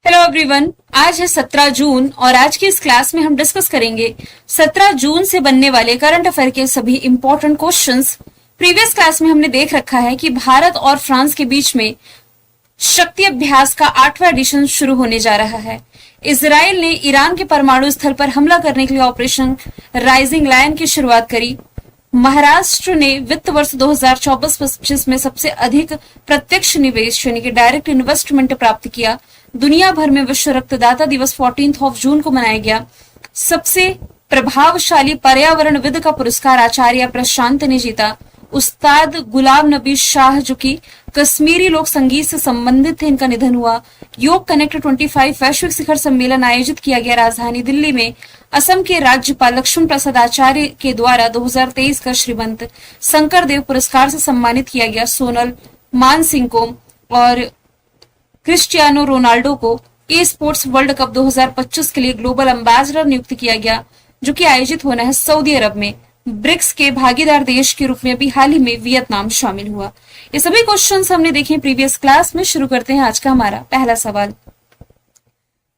Hello everyone, आज है 17 जून और आज की इस क्लास में हम डिस्कस करेंगे 17 जून से बनने वाले करंट अफेयर के सभी इंपॉर्टेंट क्वेश्चंस। प्रीवियस क्लास में हमने देख रखा है कि भारत और फ्रांस के बीच में शक्ति अभ्यास का 8वां एडिशन शुरू होने जा रहा है। इजराइल ने ईरान के परमाणु स्थल पर हमला करने के लिए ऑपरेशन राइजिंग लायन की शुरुआत करी। महाराष्ट्र ने वित्त वर्ष 2024-25 में सबसे अधिक प्रत्यक्ष निवेश यानी कि डायरेक्ट इन्वेस्टमेंट प्राप्त किया। दुनिया भर में विश्व रक्तदाता दिवस 14 जून को मनाया गया। सबसे प्रभावशाली पर्यावरणविद का पुरस्कार आचार्य प्रशांत ने जीता। उस्ताद गुलाम नबी शाह जो कि कश्मीरी लोक संगीत से संबंधित थे, इनका निधन हुआ। योग कनेक्ट 25 वैश्विक शिखर सम्मेलन आयोजित किया गया राजधानी दिल्ली में। असम के राज्यपाल लक्ष्मण प्रसाद आचार्य के द्वारा 2023 का श्रीमंत शंकर देव पुरस्कार से सम्मानित किया गया। सोनल मान सिंह को और क्रिस्टियानो रोनाल्डो को ई स्पोर्ट्स वर्ल्ड कप 2025 के लिए ग्लोबल एम्बेसडर नियुक्त किया गया, जो कि आयोजित होना है सऊदी अरब में। ब्रिक्स के भागीदार देश के रूप में अभी हाल ही में वियतनाम शामिल हुआ। ये सभी क्वेश्चंस हमने देखे प्रीवियस क्लास में। शुरू करते हैं आज का हमारा पहला सवाल।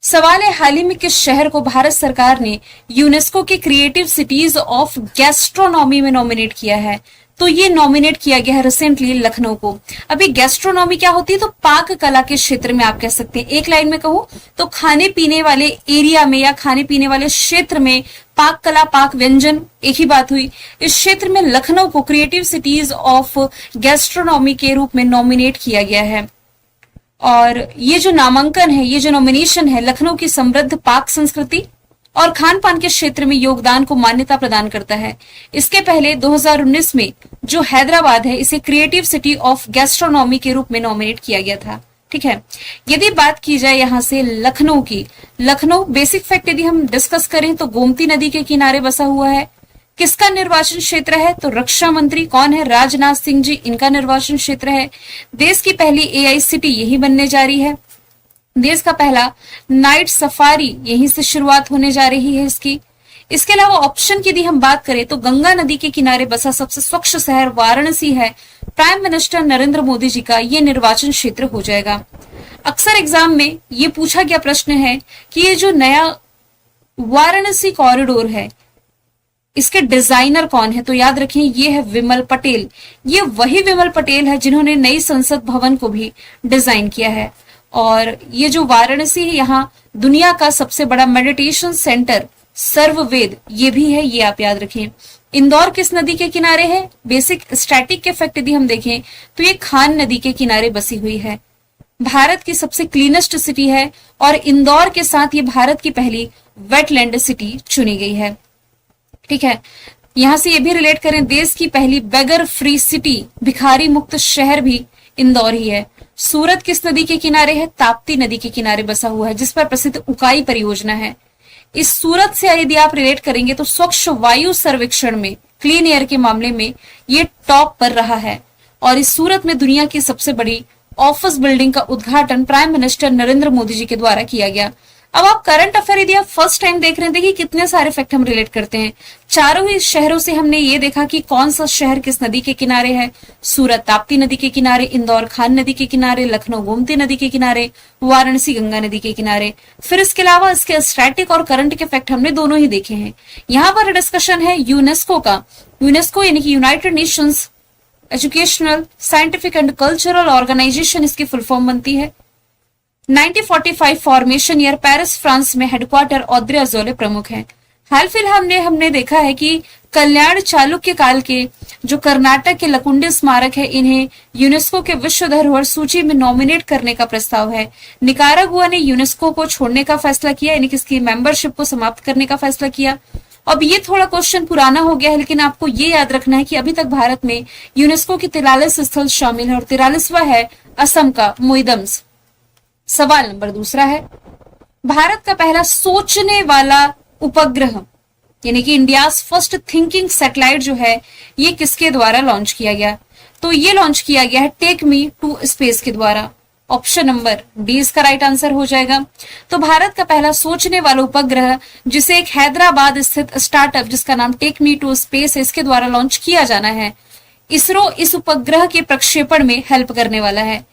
सवाल है, हाल ही में किस शहर को भारत सरकार ने यूनेस्को के क्रिएटिव सिटीज ऑफ गैस्ट्रोनॉमी में नॉमिनेट किया है? तो ये नॉमिनेट किया गया है रिसेंटली लखनऊ को। अभी गैस्ट्रोनॉमी क्या होती है? तो पाक कला के क्षेत्र में आप कह सकते हैं। एक लाइन में कहूं तो खाने पीने वाले एरिया में या खाने पीने वाले क्षेत्र में पाक कला, पाक व्यंजन, एक ही बात हुई। इस क्षेत्र में लखनऊ को क्रिएटिव सिटीज ऑफ गैस्ट्रोनॉमी के रूप में नॉमिनेट किया गया है। और ये जो नामांकन है, ये जो नॉमिनेशन है, लखनऊ की समृद्ध पाक संस्कृति और खान पान के क्षेत्र में योगदान को मान्यता प्रदान करता है। इसके पहले 2019 में जो हैदराबाद है, इसे क्रिएटिव सिटी ऑफ गैस्ट्रोनॉमी के रूप में नॉमिनेट किया गया था। ठीक है, यदि बात की जाए यहां से लखनऊ की, लखनऊ बेसिक फैक्ट यदि हम डिस्कस करें तो गोमती नदी के किनारे बसा हुआ है। किसका निर्वाचन क्षेत्र है? तो रक्षा मंत्री कौन है? राजनाथ सिंह जी, इनका निर्वाचन क्षेत्र है। देश की पहली एआई सिटी यही बनने जा रही है। देश का पहला नाइट सफारी यहीं से शुरुआत होने जा रही है इसकी। इसके अलावा ऑप्शन की यदि हम बात करें तो गंगा नदी के किनारे बसा सबसे स्वच्छ शहर वाराणसी है। प्राइम मिनिस्टर नरेंद्र मोदी जी का ये निर्वाचन क्षेत्र हो जाएगा। अक्सर एग्जाम में ये पूछा गया प्रश्न है कि ये जो नया वाराणसी कॉरिडोर है, इसके डिजाइनर कौन है? तो याद रखें, ये है विमल पटेल। ये वही विमल पटेल है जिन्होंने नई संसद भवन को भी डिजाइन किया है। और ये जो वाराणसी है, यहाँ दुनिया का सबसे बड़ा मेडिटेशन सेंटर सर्ववेद ये भी है, ये आप याद रखें। इंदौर किस नदी के किनारे है? बेसिक स्टैटिक के फैक्ट यदि हम देखें तो ये खान नदी के किनारे बसी हुई है। भारत की सबसे क्लीनेस्ट सिटी है और इंदौर के साथ ये भारत की पहली वेटलैंड सिटी चुनी गई है। ठीक है, यहां से ये भी रिलेट करें, देश की पहली बेगर फ्री सिटी, भिखारी मुक्त शहर भी इंदौर ही है। सूरत किस नदी के किनारे है? ताप्ती नदी के किनारे बसा हुआ है, जिस पर प्रसिद्ध उकाई परियोजना है। इस सूरत से यदि आप रिलेट करेंगे तो स्वच्छ वायु सर्वेक्षण में, क्लीन एयर के मामले में ये टॉप पर रहा है। और इस सूरत में दुनिया की सबसे बड़ी ऑफिस बिल्डिंग का उद्घाटन प्राइम मिनिस्टर नरेंद्र मोदी जी के द्वारा किया गया। अब आप करंट अफेयर यदि आप फर्स्ट टाइम देख रहे हैं, देखिए कितने सारे फैक्ट हम रिलेट करते हैं। चारों ही शहरों से हमने ये देखा कि कौन सा शहर किस नदी के किनारे है। सूरत ताप्ती नदी के किनारे, इंदौर खान नदी के किनारे, लखनऊ गोमती नदी के किनारे, वाराणसी गंगा नदी के किनारे। फिर इसके अलावा इसके स्टैटिक और करंट के फैक्ट हमने दोनों ही देखे हैं। यहाँ पर डिस्कशन है यूनेस्को का। यूनेस्को यानी कि United Nations Educational, Scientific and Cultural Organization इसकी फुल फॉर्म बनती है। 1945 फॉर्मेशन ईयर, पेरिस फ्रांस में हेडक्वार्टर, ऑद्रे अजौले प्रमुख हैं। हाल फिलहाल हमने देखा है कि कल्याण चालुक्य काल के जो कर्नाटक के लकुंडी स्मारक है, इन्हें यूनेस्को के विश्व धरोहर सूची में नॉमिनेट करने का प्रस्ताव है। निकारागुआ ने यूनेस्को को छोड़ने का फैसला किया, यानी कि इसकी मेंबरशिप को समाप्त करने का फैसला किया। अब ये थोड़ा क्वेश्चन पुराना हो गया है, लेकिन आपको ये याद रखना है कि अभी तक भारत में यूनेस्को के 43 स्थल शामिल है और 43वां है असम का मोइदम्स। सवाल नंबर दूसरा है, भारत का पहला सोचने वाला उपग्रह यानी कि इंडियाज फर्स्ट थिंकिंग सैटेलाइट जो है, ये किसके द्वारा लॉन्च किया गया? तो ये लॉन्च किया गया है टेक मी टू स्पेस के द्वारा। ऑप्शन नंबर डी इसका राइट आंसर हो जाएगा। तो भारत का पहला सोचने वाला उपग्रह, जिसे एक हैदराबाद स्थित स्टार्टअप जिसका नाम टेक मी टू स्पेस है, इसके द्वारा लॉन्च किया जाना है। इसरो इस उपग्रह के प्रक्षेपण में हेल्प करने वाला है।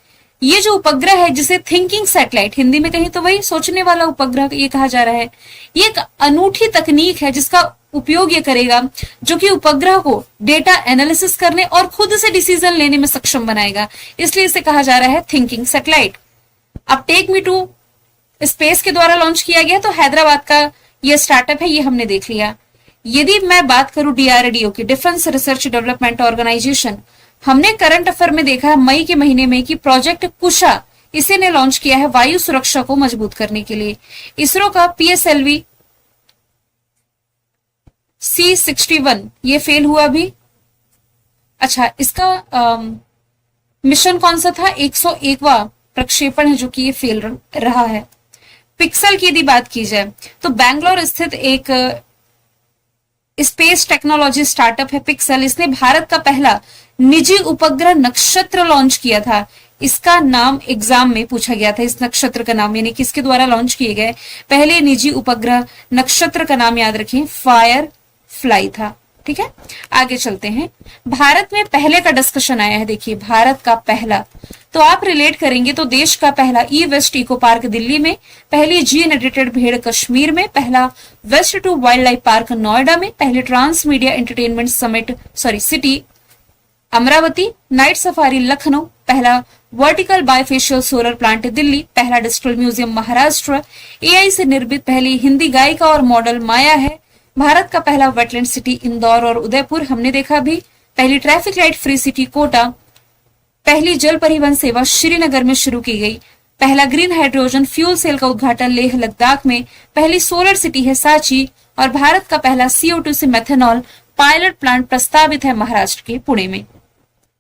ये जो उपग्रह है जिसे थिंकिंग सैटेलाइट, हिंदी में कहीं तो वही सोचने वाला उपग्रह ये कहा जा रहा है, ये एक अनूठी तकनीक है जिसका उपयोग ये करेगा जो कि उपग्रह को डेटा एनालिसिस करने और खुद से डिसीजन लेने में सक्षम बनाएगा, इसलिए इसे कहा जा रहा है थिंकिंग सैटेलाइट। अब टेक मी टू स्पेस के द्वारा लॉन्च किया गया, तो हैदराबाद का ये स्टार्टअप है, ये हमने देख लिया। यदि मैं बात करूं डीआरडीओ की, डिफेंस रिसर्च डेवलपमेंट ऑर्गेनाइजेशन, हमने करंट अफेयर में देखा है मई के महीने में कि प्रोजेक्ट कुशा इसे ने लॉन्च किया है वायु सुरक्षा को मजबूत करने के लिए। इसरो का पीएसएलवी C61 ये फेल हुआ अभी। अच्छा, इसका मिशन कौन सा था? 101वां प्रक्षेपण है जो कि ये फेल रहा है। पिक्सल की यदि बात की जाए तो बैंगलोर स्थित एक स्पेस टेक्नोलॉजी स्टार्टअप है पिक्सल, इसने भारत का पहला निजी उपग्रह नक्षत्र लॉन्च किया था। इसका नाम एग्जाम में पूछा गया था, इस नक्षत्र का नाम, यानी किसके द्वारा लॉन्च किए गए पहले निजी उपग्रह नक्षत्र का नाम याद रखें, फायर फ्लाई था। ठीक है, आगे चलते हैं। भारत में पहले का डिस्कशन आया है, देखिए भारत का पहला, तो आप रिलेट करेंगे तो देश का पहला e waste eco park Delhi में, पहली जीन एडिटेड भेड़ कश्मीर में, पहला waste to wildlife park Noida में, पहले trans media entertainment city Amaravati, night safari Lucknow, पहला vertical bifacial solar plant Delhi, पहला डिजिटल म्यूजियम महाराष्ट्र, एआई से निर्मित पहली हिंदी गायिका और मॉडल माया है, भारत का पहला वेटलैंड सिटी इंदौर और उदयपुर हमने देखा भी, पहली traffic light free city Kota, पहली जल परिवहन सेवा श्रीनगर में शुरू की गई, पहला ग्रीन हाइड्रोजन फ्यूल सेल का उद्घाटन लेह लद्दाख में, पहली सोलर सिटी है सांची, और भारत का पहला CO2 से मेथनॉल पायलट प्लांट प्रस्तावित है महाराष्ट्र के पुणे में।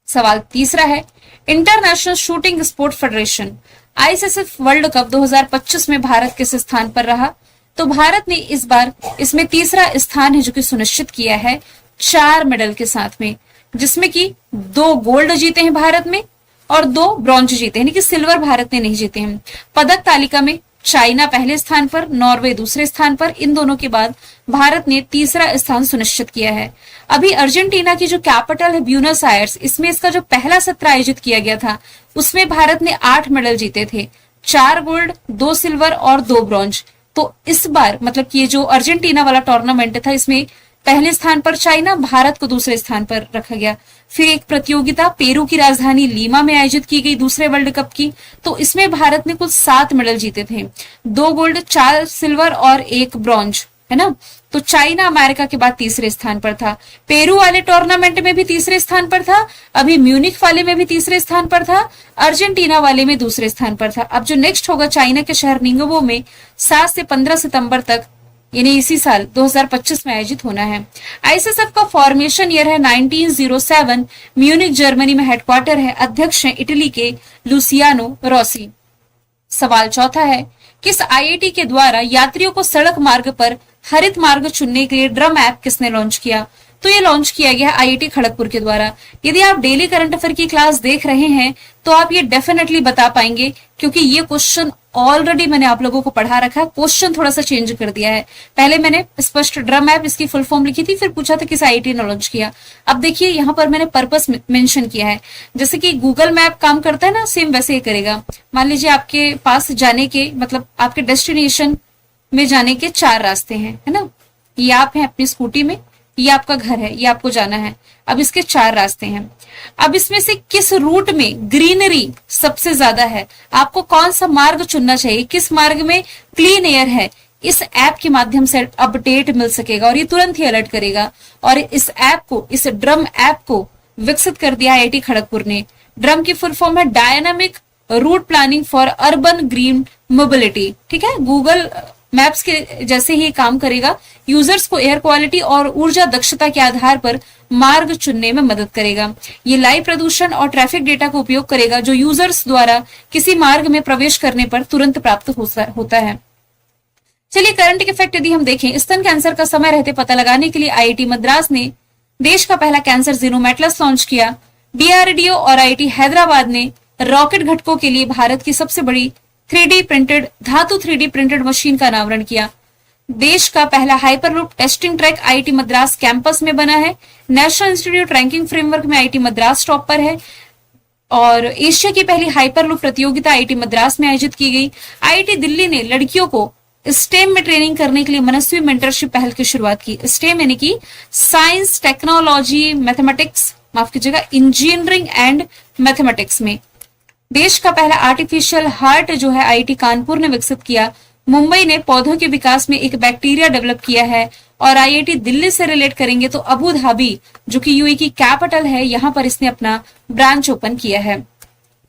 सवाल तीसरा है, international shooting sport federation ISSF world cup 2025 में भारत किस स्थान पर रहा? तो भारत ने इस बार इसमें तीसरा स्थान है जो कि सुनिश्चित किया है 4 मेडल के साथ में, जिसमें कि 2 गोल्ड जीते हैं भारत में और 2 ब्रॉन्ज जीते हैं, यानी कि सिल्वर भारत ने नहीं जीते हैं। पदक तालिका में चाइना पहले स्थान पर, नॉर्वे दूसरे स्थान पर, इन दोनों के बाद भारत ने तीसरा स्थान सुनिश्चित किया है। अभी अर्जेंटीना की जो कैपिटल है ब्यूनस आयर्स, इसमें इसका जो पहला सत्र आयोजित किया गया था उसमें भारत ने 8 मेडल जीते थे, 4 गोल्ड, 2 सिल्वर और 2 ब्रॉन्ज। तो इस बार मतलब कि ये जो अर्जेंटीना वाला टूर्नामेंट था इसमें पहले स्थान पर चाइना, भारत को दूसरे स्थान पर रखा गया। फिर एक प्रतियोगिता पेरू की राजधानी लीमा में आयोजित की गई दूसरे वर्ल्ड कप की, तो इसमें भारत ने कुल 7 मेडल जीते थे, 2 गोल्ड, 4 सिल्वर और 1 ब्रॉन्ज, है ना। तो चाइना अमेरिका के बाद तीसरे स्थान पर था, पेरू वाले टूर्नामेंट में भी तीसरे स्थान पर था, अभी म्यूनिख वाले में भी तीसरे स्थान पर था, अर्जेंटीना वाले में दूसरे स्थान पर था। अब जो नेक्स्ट होगा चाइना के शहर निंगबो में 7 से 15 सितंबर तक, यानी इसी साल 2025 में आयोजित होना है। ISSF का फॉर्मेशन ईयर है 1907, म्यूनिक जर्मनी में हेडक्वार्टर है, अध्यक्ष हैं इटली के लुसियानो रोसी। सवाल चौथा है, किस IIT के द्वारा यात्रियों को सड़क मार्ग पर हरित मार्ग चुनने के लिए ड्रम ऐप किसने लॉन्च किया? तो ये लॉन्च किया गया IIT खड़गपुर के द्वारा। यदि आप डेली करंट अफेयर की क्लास देख रहे हैं तो आप ये डेफिनेटली बता पाएंगे, क्योंकि ये क्वेश्चन ऑलरेडी मैंने आप लोगों को पढ़ा रखा है, क्वेश्चन थोड़ा सा चेंज कर दिया है। पहले मैंने स्पष्ट ड्रम ऐप इसकी फुल फॉर्म लिखी थी, फिर पूछा था किस IIT ने लॉन्च किया। अब देखिए यहाँ पर मैंने पर्पस मेंशन किया है, जैसे कि गूगल मैप काम करता है ना, सेम वैसे ही करेगा। मान लीजिए आपके पास जाने के मतलब आपके डेस्टिनेशन में जाने के 4 रास्ते हैं, है ना। ये आप हैं अपनी स्कूटी में, ये आपका घर है, ये आपको जाना है। अब इसके 4 रास्ते हैं। अब इसमें से किस रूट में ग्रीनरी सबसे ज्यादा है, आपको कौन सा मार्ग चुनना चाहिए, किस मार्ग में क्लीन एयर है, इस ऐप के माध्यम से अपडेट मिल सकेगा और ये तुरंत ही अलर्ट करेगा। और इस ऐप को, इस ड्रम ऐप को विकसित कर दिया IIT खड़गपुर ने। ड्रम की फुल फॉर्म है dynamic route planning for urban green mobility. ठीक है, गूगल मैप्स के जैसे ही काम करेगा, यूजर्स को एयर क्वालिटी और ऊर्जा दक्षता के आधार पर मार्ग चुनने में मदद करेगा। ये लाइव प्रदूषण और ट्रैफिक डेटा का उपयोग करेगा जो यूजर्स द्वारा किसी मार्ग में प्रवेश करने पर तुरंत प्राप्त होता है। चलिए करंट इफेक्ट यदि हम देखें, स्तन कैंसर का समय रहते पता लगाने के लिए IIT मद्रास ने देश का पहला कैंसर जीनोम एटलस लॉन्च किया। DRDO और IIT हैदराबाद ने रॉकेट घटकों के लिए भारत की सबसे बड़ी 3D प्रिंटेड धातु 3D प्रिंटेड मशीन का अनावरण किया। देश का पहला hyperloop testing track IIT Madras campus में बना है। नेशनल इंस्टीट्यूट रैंकिंग फ्रेमवर्क में IIT मद्रास टॉप पर है। और एशिया की पहली हाइपरलूप प्रतियोगिता आईआईटी मद्रास में आयोजित की गई। आईआईटी दिल्ली ने लड़कियों को स्टेम में ट्रेनिंग करने के लिए मनस्वी मेंटरशिप पहल की शुरुआत की। स्टेम यानी कि साइंस, टेक्नोलॉजी, मैथमेटिक्स, माफ कीजिएगा, इंजीनियरिंग एंड मैथमेटिक्स में। देश का पहला आर्टिफिशियल हार्ट जो है आईआईटी कानपुर ने विकसित किया। मुंबई ने पौधों के विकास में एक बैक्टीरिया डेवलप किया है। और आईआईटी दिल्ली से रिलेट करेंगे तो अबू धाबी जो कि यूएई की कैपिटल है, यहां पर इसने अपना ब्रांच ओपन किया है।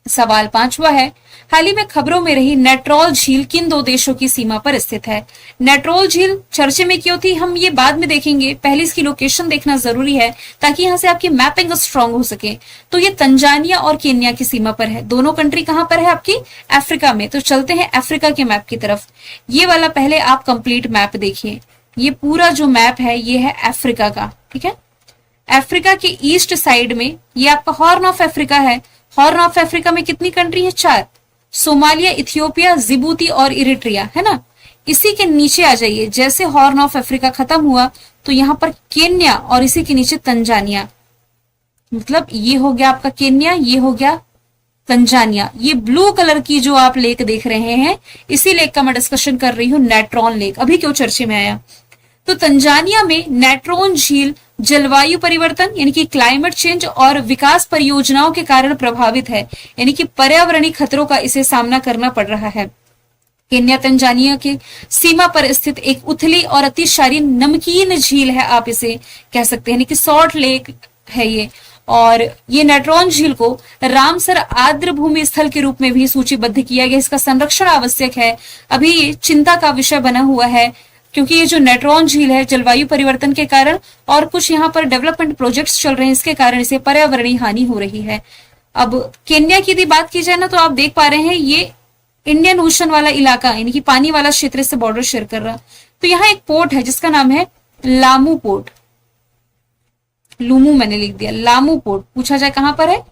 सवाल 5वां है, हाल ही में खबरों में रही नेट्रॉल झील किन दो देशों की सीमा पर स्थित है? नेट्रॉल झील चर्चे में क्यों थी, हम ये बाद में देखेंगे, पहले इसकी लोकेशन देखना जरूरी है ताकि यहां से आपकी मैपिंग स्ट्रांग हो सके। तो ये तंजानिया और केन्या की सीमा पर है। दोनों कंट्री कहां पर है आपकी? अफ्रीका में। तो चलते हैं अफ्रीका के मैप की तरफ। ये वाला पहले आप कंप्लीट मैप देखिए। ये पूरा जो मैप है ये है अफ्रीका का, ठीक है। अफ्रीका के ईस्ट साइड में ये आपका हॉर्न ऑफ अफ्रीका है। हॉर्न ऑफ अफ्रीका में कितनी कंट्री है? 4। सोमालिया, इथियोपिया, जिबूती और इरिट्रिया, है ना। इसी के नीचे आ जाइए, जैसे हॉर्न ऑफ अफ्रीका खत्म हुआ तो यहां पर केन्या और इसी के नीचे तंजानिया। मतलब ये हो गया आपका केन्या, ये हो गया तंजानिया। ये ब्लू कलर की जो आप लेक देख रहे हैं, इसी लेक का मैं डिस्कशन कर रही हूं, नेट्रॉन लेक। अभी क्यों चर्चे में आया? तो तंजानिया में नेट्रॉन झील जलवायु परिवर्तन यानी कि क्लाइमेट चेंज और विकास परियोजनाओं के कारण प्रभावित है, यानी कि पर्यावरणीय खतरों का इसे सामना करना पड़ रहा है। केन्या तंजानिया के सीमा पर स्थित एक उथली और अतिशारी नमकीन झील है, आप इसे कह सकते हैं, यानी कि सॉल्ट लेक है ये। और ये नेट्रॉन झील को रामसर आर्द्र भूमि स्थल के रूप में भी सूचीबद्ध किया गया। इसका संरक्षण आवश्यक है। अभी ये चिंता का विषय बना हुआ है क्योंकि ये जो नेट्रॉन झील है जलवायु परिवर्तन के कारण और कुछ यहाँ पर डेवलपमेंट प्रोजेक्ट्स चल रहे हैं, इसके कारण इसे पर्यावरणीय हानि हो रही है। अब केन्या की यदि बात की जाए ना, तो आप देख पा रहे हैं ये इंडियन ओशन वाला इलाका यानी कि पानी वाला क्षेत्र से बॉर्डर शेयर कर रहा। तो यहाँ एक पोर्ट है जिसका नाम है लामू पोर्ट। लूमू मैंने लिख दिया, लामू पोर्ट। पूछा जाए कहां पर है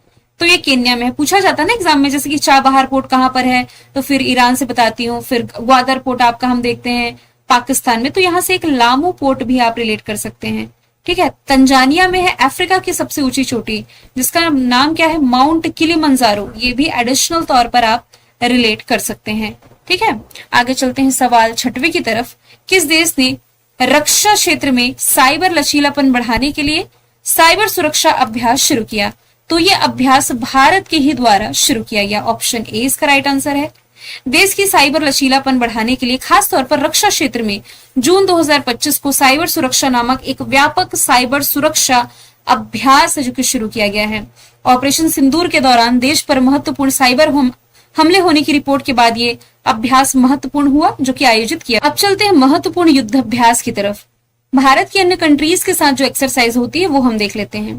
तो ये केन्या में है। पूछा जाता है ना एग्जाम में, जैसे कि चाबहार पोर्ट कहां पर है, तो फिर ईरान से बताती हूँ। फिर ग्वादर पोर्ट आपका हम देखते हैं पाकिस्तान में, तो यहां से एक लामू पोर्ट भी आप रिलेट कर सकते हैं, ठीक है। तंजानिया में है अफ्रीका की सबसे ऊंची चोटी जिसका नाम क्या है? Mount Kilimanjaro. ये भी एडिशनल तौर पर आप रिलेट कर सकते हैं, ठीक है। आगे चलते हैं सवाल 6वें की तरफ। किस देश ने रक्षा क्षेत्र में साइबर लचीलापन बढ़ाने के लिए साइबर सुरक्षा अभ्यास शुरू किया? तो ये अभ्यास भारत के ही द्वारा शुरू किया गया। ऑप्शन ए इसका राइट आंसर है। देश की साइबर लचीलापन बढ़ाने के लिए खास तौर पर रक्षा क्षेत्र में जून 2025 को साइबर सुरक्षा नामक एक व्यापक साइबर सुरक्षा अभ्यास जो कि शुरू किया गया है। ऑपरेशन सिंदूर के दौरान देश पर महत्वपूर्ण साइबर हमले होने की रिपोर्ट के बाद ये अभ्यास महत्वपूर्ण हुआ जो कि आयोजित किया। अब चलते हैं महत्वपूर्ण युद्ध अभ्यास की तरफ। भारत की अन्य कंट्रीज के साथ जो एक्सरसाइज होती है वो हम देख लेते हैं।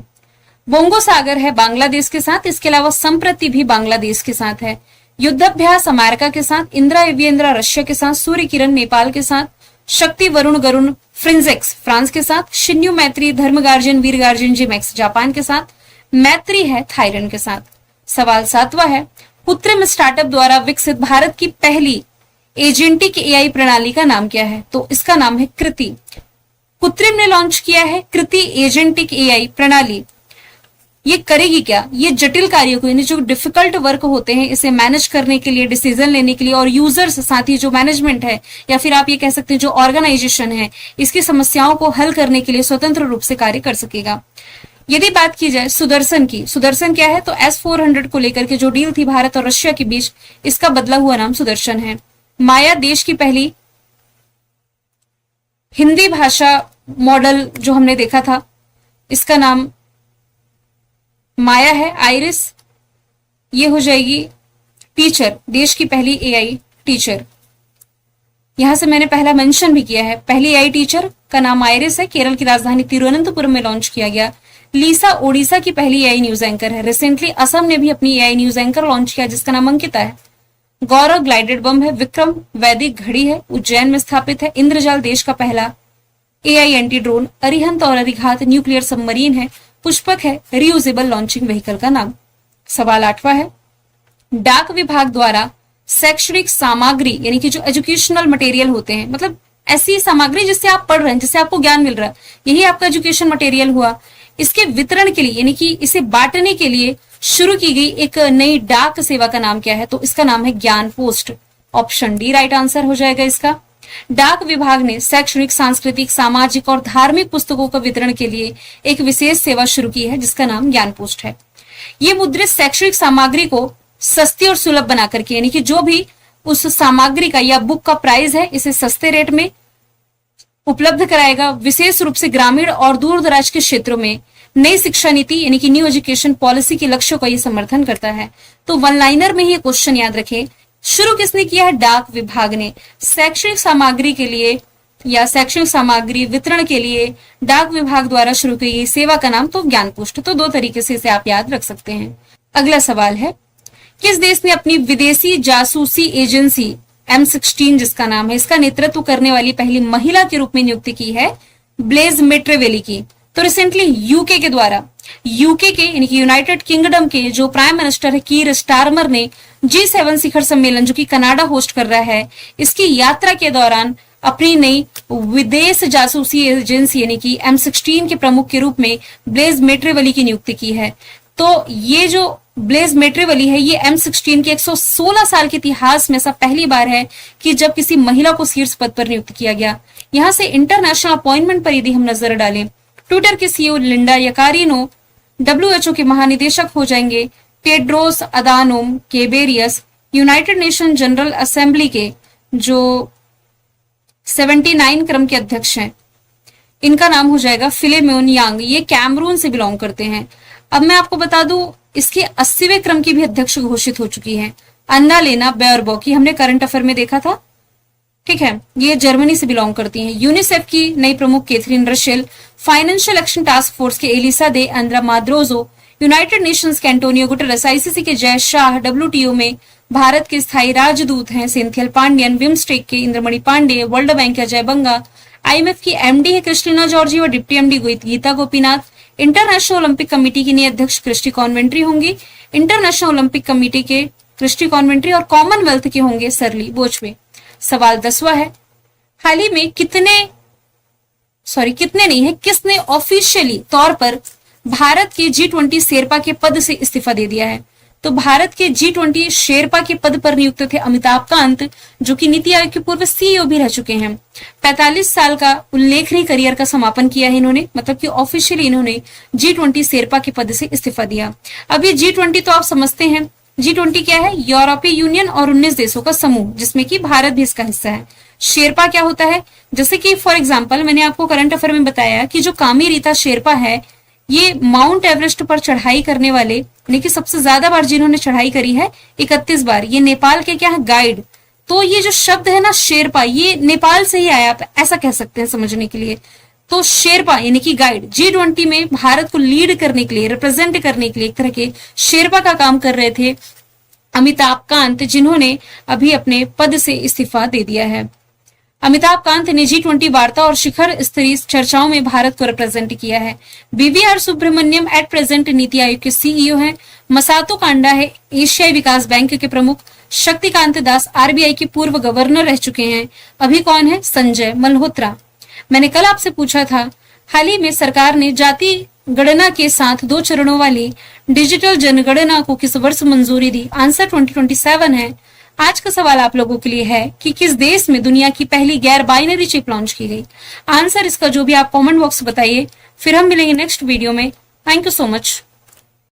बोंगो सागर है बांग्लादेश के साथ, इसके अलावा संप्रति भी बांग्लादेश के साथ है। युद्धाभ्यास अमेरिका के साथ, इंदिरा एवियंद्रा रशिया के साथ, सूर्य किरण नेपाल के साथ, शक्ति वरुण गरुण फ्रिंजेक्स फ्रांस के साथ, शिन्यू मैत्री धर्म गार्जियन वीर गार्जियन जिमेक्स जापान के साथ, मैत्री है थाईलैंड के साथ। सवाल 7वां है, कृत्रिम स्टार्टअप द्वारा विकसित भारत की पहली एजेंटिक एआई प्रणाली का नाम क्या है? तो इसका नाम है कृति। कृत्रिम ने लॉन्च किया है कृति एजेंटिक एआई प्रणाली। ये करेगी क्या? ये जटिल कार्यों को, यानी जो डिफिकल्ट वर्क होते हैं, इसे मैनेज करने के लिए, डिसीजन लेने के लिए और यूजर्स साथ ही जो मैनेजमेंट है या फिर आप ये कह सकते हैं जो ऑर्गेनाइजेशन है, इसकी समस्याओं को हल करने के लिए स्वतंत्र रूप से कार्य कर सकेगा। यदि बात की जाए सुदर्शन की, सुदर्शन क्या है? तो S-400 को लेकर के जो डील थी भारत और रशिया के बीच, इसका बदला हुआ नाम सुदर्शन है। माया देश की पहली हिंदी भाषा मॉडल जो हमने देखा था, इसका नाम माया है। आइरिस ये हो जाएगी टीचर, देश की पहली एआई टीचर। यहां से मैंने पहला मेंशन भी किया है, पहली एआई टीचर का नाम आइरिस है। केरल की राजधानी तिरुवनंतपुरम में लॉन्च किया गया। लीसा ओडिशा की पहली एआई न्यूज एंकर है। रिसेंटली असम ने भी अपनी एआई न्यूज एंकर लॉन्च किया जिसका नाम अंकिता है। गौरव ग्लाइडेड बम है। विक्रम वैदिक घड़ी है, उज्जैन में स्थापित है। इंद्रजाल देश का पहला एआई एंटी ड्रोन। अरिहंत और अरिघात न्यूक्लियर सबमरीन है। पुष्पक है रीयूजेबल लॉन्चिंग व्हीकल का नाम। सवाल 8वां है, डाक विभाग द्वारा शैक्षणिक सामग्री यानी कि जो एजुकेशनल मटेरियल होते हैं, मतलब ऐसी सामग्री जिससे आप पढ़ रहे हैं, जिससे आपको ज्ञान मिल रहा है, यही आपका एजुकेशन मटेरियल हुआ। इसके वितरण के लिए यानी कि इसे बांटने के लिए शुरू की गई एक नई डाक सेवा का नाम क्या है? तो इसका नाम है ज्ञान post. Option D right answer हो जाएगा इसका। डाक विभाग ने शैक्षणिक, सांस्कृतिक, सामाजिक और धार्मिक पुस्तकों का वितरण के लिए एक विशेष सेवा शुरू की है जिसका नाम ज्ञान पोस्ट है। ये मुद्रित शैक्षणिक सामग्री को सस्ती और सुलभ बना करके, यानी कि जो भी उस सामग्री का या बुक का प्राइस है इसे सस्ते रेट में उपलब्ध कराएगा। विशेष रूप से ग्रामीण और दूर दराज के क्षेत्रों में नई शिक्षा नीति यानी कि न्यू एजुकेशन पॉलिसी के लक्ष्यों का ये समर्थन करता है। तो वन लाइनर में ही क्वेश्चन याद रखें, शुरू किसने किया है? डाक विभाग ने। शैक्षणिक सामग्री के लिए या शैक्षणिक सामग्री वितरण के लिए डाक विभाग द्वारा शुरू की गई सेवा का नाम तो ज्ञान पोस्ट। तो दो तरीके से इसे आप याद रख सकते हैं। अगला सवाल है, किस देश ने अपनी विदेशी जासूसी एजेंसी M16 जिसका नाम है, इसका नेतृत्व करने वाली पहली महिला के रूप में नियुक्ति की है? ब्लेज मेट्रेवेली की। तो रिसेंटली यूके के द्वारा, यूके के यानी कि यूनाइटेड किंगडम के जो प्राइम मिनिस्टर है कीर स्टारमर ने G7 शिखर सम्मेलन जो कि कनाडा होस्ट कर रहा है, इसकी यात्रा के दौरान अपनी नई विदेश जासूसी एजेंसी यानी कि M16 के प्रमुख के रूप में ब्लेज मेट्रेवेली की नियुक्ति की है। तो ये जो ब्लेज मेट्रेवेली है ये M16 के 116 साल के इतिहास में ऐसा पहली बार है कि जब किसी महिला को शीर्ष पद पर नियुक्त किया गया। यहां से इंटरनेशनल अपॉइंटमेंट पर यदि हम नजर डालें, ट्विटर के सीईओ लिंडा यकारिनो WHO के महानिदेशक हो जाएंगे। Tedros अदानोम Ghebreyesus United nation general assembly के जो 79 क्रम के अध्यक्ष हैं, इनका नाम हो जाएगा फिलेमोन यांग। ये कैमरून से बिलोंग करते हैं। अब मैं आपको बता दूं, इसके 80वें क्रम की भी अध्यक्ष घोषित हो चुकी है अन्नालेना बेयरबॉक, हमने करंट अफेयर में देखा था। ठीक है, ये जर्मनी से बिलोंग करती हैं। यूनिसेफ की नई प्रमुख Catherine Russell, Financial Action Task Force के Elisa de Anda Madrazo, United Nations के एंटोनियो गुटेरेस, ICC के जय शाह, WTO में भारत के स्थायी राजदूत हैं सिंथियल पांड्यन, बिम्स्टेक के इंद्रमणि पांडे, वर्ल्ड बैंक के अजय बंगा, IMF की MD है क्रिस्टीना जॉर्जी और deputy MD Gita Gopinath, International Olympic Committee की नई अध्यक्ष क्रिस्टी कॉन्वेंट्री होंगी, इंटरनेशनल ओलंपिक कमेटी के क्रिस्टी कॉन्वेंट्री और कॉमनवेल्थ के होंगे सरली बोचवे। सवाल 10वां है, हाल ही में किसने ऑफिशियली तौर पर भारत के G20 शेरपा के पद से इस्तीफा दे दिया है? तो भारत के G20 शेरपा के पद पर नियुक्त थे अमिताभ कांत, जो कि नीति आयोग के पूर्व CEO भी रह चुके हैं। 45 साल का उल्लेखनीय करियर का समापन किया है इन्होंने, मतलब कि ऑफिशियली इन्होंने G20 शेरपा के पद से इस्तीफा दिया। अब ये G20 तो आप समझते हैं, G20 क्या है? यूरोपीय यूनियन और 19 देशों का समूह जिसमें कि भारत भी इसका हिस्सा है। शेरपा क्या होता है? जैसे कि फॉर एग्जाम्पल मैंने आपको करंट अफेयर में बताया कि जो कामी रीता शेरपा है ये माउंट एवरेस्ट पर चढ़ाई करने वाले, यानी कि सबसे ज्यादा बार जिन्होंने चढ़ाई करी है 31 बार, ये नेपाल के क्या है? गाइड। तो ये जो शब्द है ना शेरपा, ये नेपाल से ही आया, आप ऐसा कह सकते हैं समझने के लिए। तो शेरपा यानी कि गाइड G20 में भारत को लीड करने के लिए, रिप्रेजेंट करने के लिए एक तरह के शेरपा का काम कर रहे थे अमिताभ कांत, जिन्होंने अभी अपने पद से इस्तीफा दे दिया है। अमिताभ कांत ने G20 वार्ता और शिखर स्तरीय चर्चाओं में भारत को रिप्रेजेंट किया है। BVR Subramaniam at present NITI Aayog के CEO हैं। मसातो कांडा है एशियाई विकास बैंक के प्रमुख। शक्तिकांत दास RBI के पूर्व गवर्नर रह चुके हैं। अभी कौन है? संजय मल्होत्रा। मैंने कल आपसे पूछा था, हाल ही में सरकार ने जाति गणना के साथ 2 चरणों वाली डिजिटल जनगणना को किस वर्ष मंजूरी दी? आंसर 2027 है। आज का सवाल आप लोगों के लिए है कि किस देश में दुनिया की पहली गैर बाइनरी चिप लॉन्च की गई? आंसर इसका जो भी आप कमेंट बॉक्स बताइए। फिर हम मिलेंगे नेक्स्ट वीडियो में। Thank you so much.